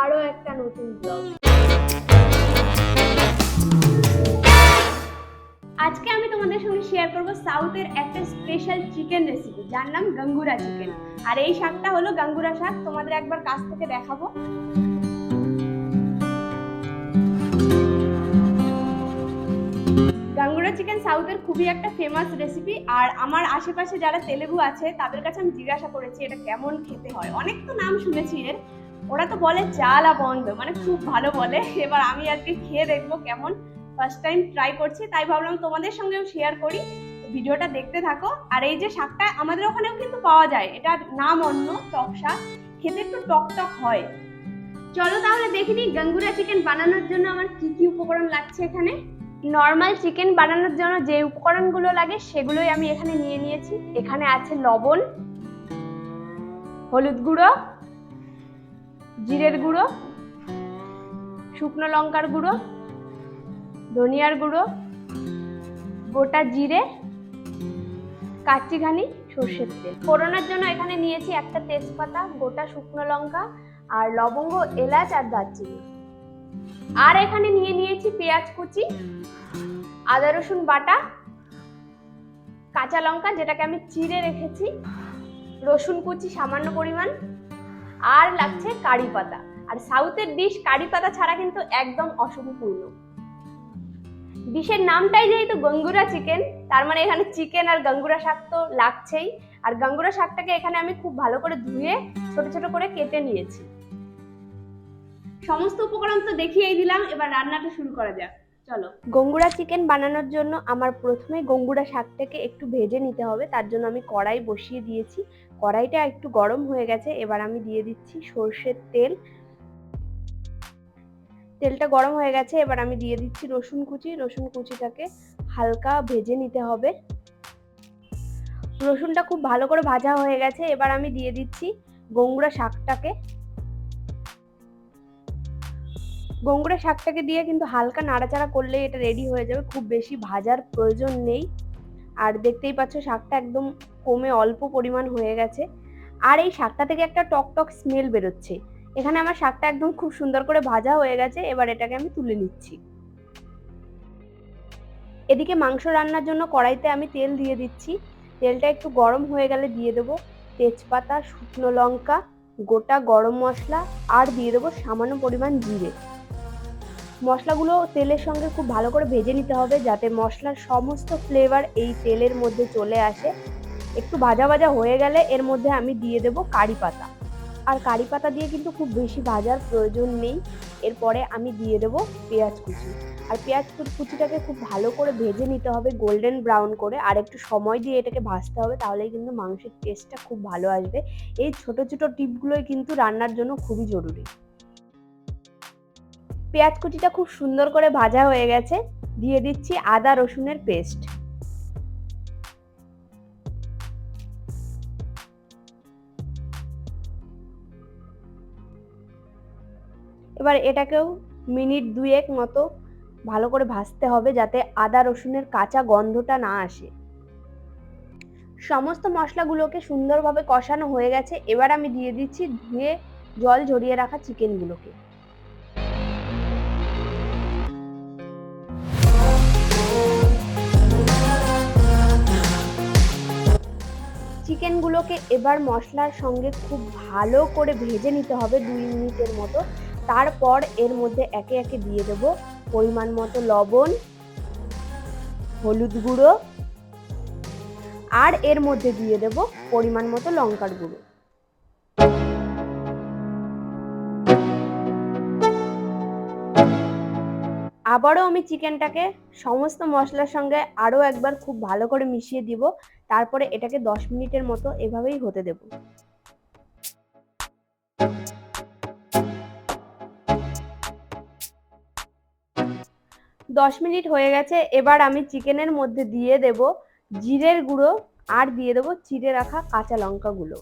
আরো একটা নতুন ব্লগ। আজকে আমি তোমাদের সঙ্গে শেয়ার করব সাউথের একটা স্পেশাল চিকেন রেসিপি, যার নাম গঙ্গুরা চিকেন। আর এই শাকটা হলো গঙ্গুরা শাক, তোমাদের একবার কাছ থেকে দেখাবো। গঙ্গুরা চিকেন সাউথের খুবই একটা ফেমাস রেসিপি। আর আমার আশেপাশে যারা তেলেগু আছে তাদের কাছে আমি জিজ্ঞাসা করেছি এটা কেমন খেতে হয়। অনেক তো নাম শুনেছি এর, ওরা তো বলে চালা বন্ধ, মানে খুব ভালো বলে। এবার আমি আজকে খেয়ে দেখবো কেমন, ফার্স্ট টাইম ট্রাই করছি, তাই ভাবলাম তোমাদের সঙ্গেও শেয়ার করি। ভিডিওটা দেখতে থাকো। আর এই যে শাকটা আমাদের ওখানেও কিন্তু পাওয়া যায়, এটার নাম অন্য, টক শাক, খেতে একটু টক টক হয়। চলো তাহলে দেখে নিই গঙ্গুরা চিকেন বানানোর জন্য আমার কি কি উপকরণ লাগছে। এখানে নর্মাল চিকেন বানানোর জন্য যে উপকরণগুলো লাগে সেগুলোই আমি এখানে নিয়ে নিয়েছি। এখানে আছে লবণ, হলুদ গুঁড়ো, জিরের গুঁড়ো, শুকনো লঙ্কার গুঁড়ো, ধনিয়ার গুঁড়ো, গোটা জিরে, কাচ্চিঘানি, সর্ষের তেল। ফোড়নের জন্য এখানে নিয়েছি একটা তেজপাতা, গোটা শুকনো লঙ্কা, আর লবঙ্গ, এলাচ আর দারচিনি। আর এখানে নিয়ে নিয়েছি পেঁয়াজ কুচি, আদা রসুন বাটা, কাঁচা লঙ্কা যেটাকে আমি চিড়ে রেখেছি, রসুন কুচি সামান্য পরিমাণ, আর লাগছে কারি পাতা। আর সাউথের ডিশ কারি পাতা ছাড়া কিন্তু একদম অসম্পূর্ণ। ডিশের নামটাই যেহেতু গঙ্গুরা চিকেন, তার মানে এখানে চিকেন আর গঙ্গুরা শাক তো লাগছেই। আর গঙ্গুরা শাকটাকে এখানে আমি খুব ভালো করে ধুয়ে ছোট ছোট করে কেটে নিয়েছি। সমস্ত উপকরণ তো দেখিয়েই দিলাম, এবার রান্নাটা শুরু করা যাক। চলো। গঙ্গুরা চিকেন বানানোর জন্য আমার প্রথমে গঙ্গুরা শাকটাকে একটু ভেজে নিতে হবে। তার জন্য আমি কড়াই বসিয়ে দিয়েছি, কড়াইটা একটু গরম হয়ে গেছে। এবার আমি দিয়ে দিচ্ছি সর্ষের তেল। তেলটা গরম হয়ে গেছে, এবার আমি দিয়ে দিচ্ছি রসুন কুচি। রসুন কুচিটাকে হালকা ভেজে নিতে হবে। রসুনটা খুব ভালো করে ভাজা হয়ে গেছে, এবার আমি দিয়ে দিচ্ছি গঙ্গুরা শাকটাকে। গঙ্গুরা শাকটাকে দিয়ে কিন্তু হালকা নাড়াচাড়া করলেই এটা রেডি হয়ে যাবে, খুব বেশি ভাজার প্রয়োজন নেই। আর দেখতেই পাচ্ছ শাকটা একদম কমে অল্প পরিমাণ হয়ে গেছে। আর এই শাকটা থেকে একটা টক টক স্মেল বেরোচ্ছে। এখানে আমার শাকটা একদম খুব সুন্দর করে ভাজা হয়ে গেছে, এবার এটাকে আমি তুলে নিচ্ছি। এদিকে মাংস রান্নার জন্য কড়াইতে আমি তেল দিয়ে দিচ্ছি। তেলটা একটু গরম হয়ে গেলে দিয়ে দেবো তেজপাতা, শুকনো লঙ্কা, গোটা গরম মশলা, আর দিয়ে দেবো সামান্য পরিমাণ জিরে। মশলাগুলো তেলের সঙ্গে খুব ভালো করে ভেজে নিতে হবে, যাতে মশলার সমস্ত ফ্লেভার এই তেলের মধ্যে চলে আসে। একটু ভাজা ভাজা হয়ে গেলে এর মধ্যে আমি দিয়ে দেবো কারি পাতা। আর কারি পাতা দিয়ে কিন্তু খুব বেশি ভাজার প্রয়োজন নেই। এরপরে আমি দিয়ে দেবো পেঁয়াজ কুচি। আর পেঁয়াজ কুচিটাকে খুব ভালো করে ভেজে নিতে হবে, গোল্ডেন ব্রাউন করে। আর একটু সময় দিয়ে এটাকে ভাজতে হবে, তাহলেই কিন্তু মাংসের টেস্টটা খুব ভালো আসবে। এই ছোট ছোট টিপগুলোই কিন্তু রান্নার জন্য খুবই জরুরি। পেঁয়াজ কুচিটা খুব সুন্দর করে ভাজা হয়ে গেছে, দিয়ে দিচ্ছি আদা রসুনের পেস্ট। এবার এটাকেও মিনিট দুয়েক মতো ভালো করে ভাজতে হবে, যাতে আদা রসুনের কাঁচা গন্ধটা না আসে। সমস্ত মশলাগুলোকে সুন্দরভাবে কষানো হয়ে গেছে, এবার আমি দিয়ে দিচ্ছি ধুয়ে জল ঝরিয়ে রাখা চিকেনগুলোকে। চিকেনগুলোকে এবার মশলার সঙ্গে খুব ভালো করে ভেজে নিতে হবে 2 মিনিটের মতো। তারপর এর মধ্যে একে একে দিয়ে দেব পরিমাণ মতো লবণ, হলুদ গুঁড়ো, আর এর মধ্যে দিয়ে দেব পরিমাণ মতো লঙ্কার গুঁড়ো। আবারও আমি চিকেনটাকে সমস্ত মশলার সঙ্গে আরও একবার খুব ভালো করে মিশিয়ে দিব। তারপরে এটাকে 10 মিনিটের মতো এভাবেই হতে দেব। 10 মিনিট হয়ে গেছে, এবার আমি চিকেনের মধ্যে দিয়ে দেব জিরের গুঁড়ো, আর দিয়ে দেব চিড়ে রাখা কাঁচা লঙ্কাগুলো।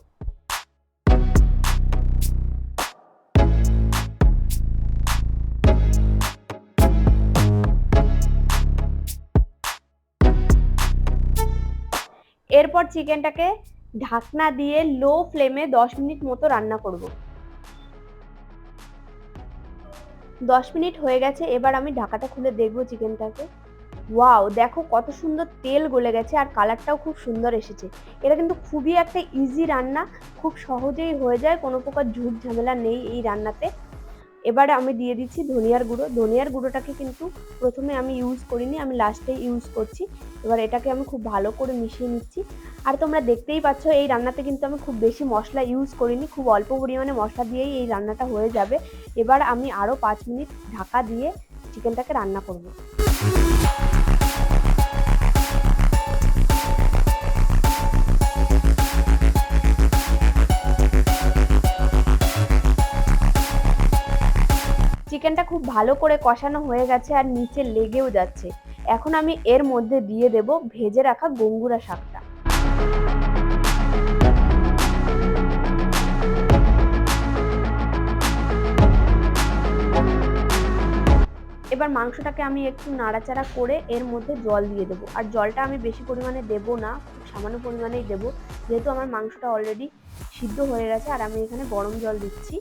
এরপর চিকেনটাকে ঢাকনা দিয়ে লো ফ্লেমে 10 মিনিট মতো রান্না করব। 10 মিনিট হয়ে গেছে, এবার আমি ঢাকাটা খুলে দেখবো চিকেনটাকে। ওয়াও, দেখো কত সুন্দর তেল গলে গেছে আর কালারটাও খুব সুন্দর এসেছে। এটা কিন্তু খুবই একটা ইজি রান্না, খুব সহজেই হয়ে যায়, কোনো প্রকার ঝুট ঝামেলা নেই এই রান্নাতে। এবারে আমি দিয়ে দিচ্ছি ধনিয়ার গুঁড়ো। ধনিয়ার গুঁড়োটাকে কিন্তু প্রথমে আমি ইউজ করিনি, আমি লাস্টে ইউজ করছি। এবার এটাকে আমি খুব ভালো করে মিশিয়ে নিচ্ছি। আর তোমরা দেখতেই পাচ্ছ এই রান্নাতে কিন্তু আমি খুব বেশি মশলা ইউজ করিনি, খুব অল্প পরিমাণে মশলা দিয়েই এই রান্নাটা হয়ে যাবে। এবার আমি আরও 5 মিনিট ঢাকা দিয়ে চিকেনটাকে রান্না করব। চিকেনটা খুব ভালো করে কষানো হয়ে গেছে আর নিচে লেগেও যাচ্ছে। এখন আমি এর মধ্যে দিয়ে দেব ভেজে রাখা গঙ্গুরা শাকটা। এবার মাংসটাকে আমি একটু নাড়াচাড়া করে এর মধ্যে জল দিয়ে দেবো। আর জলটা আমি বেশি পরিমাণে দেবো না, খুব সামান্য পরিমাণেই দেবো, যেহেতু আমার মাংসটা অলরেডি সিদ্ধ হয়ে গেছে। আর আমি এখানে গরম জল দিচ্ছি।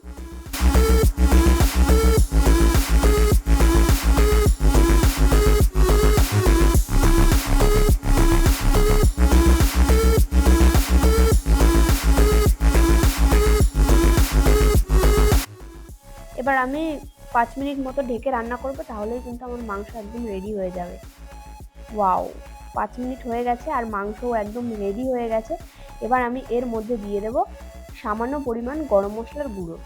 এবার আমি 5 মিনিট মতো ঢেকে রান্না করব, তাহলেই কিন্তু আমার মাংস একদম রেডি হয়ে যাবে। ওয়াও, 5 মিনিট হয়ে গেছে আর মাংসও একদম রেডি হয়ে গেছে। এবার আমি এর মধ্যে দিয়ে দেব সামান্য পরিমাণ গরম মশলার গুঁড়ো।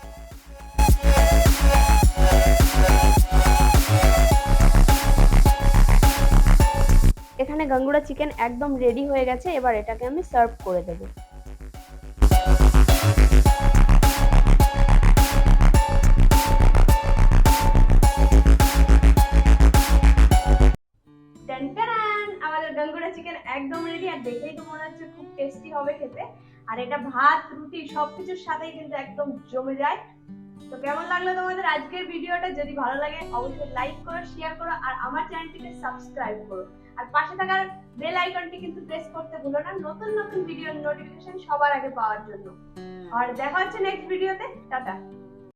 এখানে গঙ্গুরা চিকেন একদম রেডি হয়ে গেছে। এবার এটাকে আমি সার্ভ করে দেব। আমাদের গঙ্গুরা চিকেন একদম রেডি, আর দেখেই তো মনে হচ্ছে খুব টেস্টি হবে খেতে। আর এটা ভাত, রুটি সবকিছুর সাথেই কিন্তু একদম জমে যায়। তো কেমন লাগলো তোমাদের আজকের ভিডিওটা? যদি ভালো লাগে অবশ্যই লাইক করো, শেয়ার করো, আর আমার চ্যানেলটিকে সাবস্ক্রাইব করো। আর পাশে থাকার বেল আইকনটি কিন্তু প্রেস করতে ভুলো না, নতুন নতুন ভিডিওর নোটিফিকেশন সবার আগে পাওয়ার জন্য। আর দেখা হচ্ছে নেক্সট ভিডিওতে। টাটা।